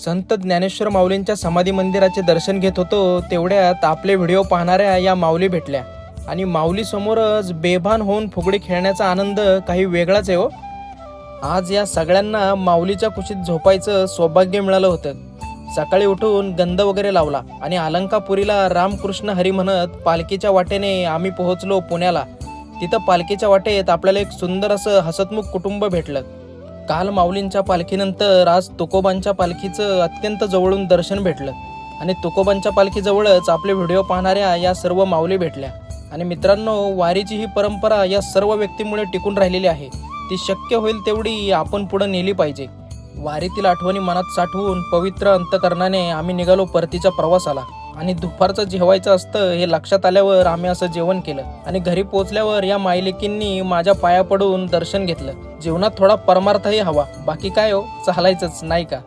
संत ज्ञानेश्वर माऊलींच्या समाधी मंदिराचे दर्शन घेत होतो तेवढ्यात आपले व्हिडिओ पाहणाऱ्या या माऊली भेटल्या आणि माऊली समोरच बेभान होऊन फुगडी खेळण्याचा आनंद काही वेगळाच आहे हो. आज या सगळ्यांना माऊलीच्या कुशीत झोपायचं सौभाग्य मिळालं होतं. सकाळी उठून गंध वगैरे लावला आणि अलंकापुरीला रामकृष्ण हरी म्हणत पालखीच्या वाटेने आम्ही पोहोचलो पुण्याला. तिथं पालखीच्या वाटेत आपल्याला एक सुंदर असं हसतमुख कुटुंब भेटलं. काल माऊलींच्या पालखीनंतर आज तुकोबांच्या पालखीचं अत्यंत जवळून दर्शन भेटलं आणि तुकोबांच्या पालखीजवळच आपले व्हिडिओ पाहणाऱ्या या सर्व माऊली भेटल्या. आणि मित्रांनो, वारीची ही परंपरा या सर्व व्यक्तींमुळे टिकून राहिलेली आहे. ती शक्य होईल तेवढी आपण पुढे नेली पाहिजे. वारीतील आठवणी मनात साठवून पवित्र अंतकरणाने आम्ही निघालो परतीच्या प्रवासाला. आणि दुपारचं जेवायचं असतं हे लक्षात आल्यावर आम्ही असं जेवण केलं आणि घरी पोहोचल्यावर या मायलेकींनी माझ्या पाया पडून दर्शन घेतलं. जीवनात थोडा परमार्थही हवा, बाकी काय हो, चालायचंच नाही का.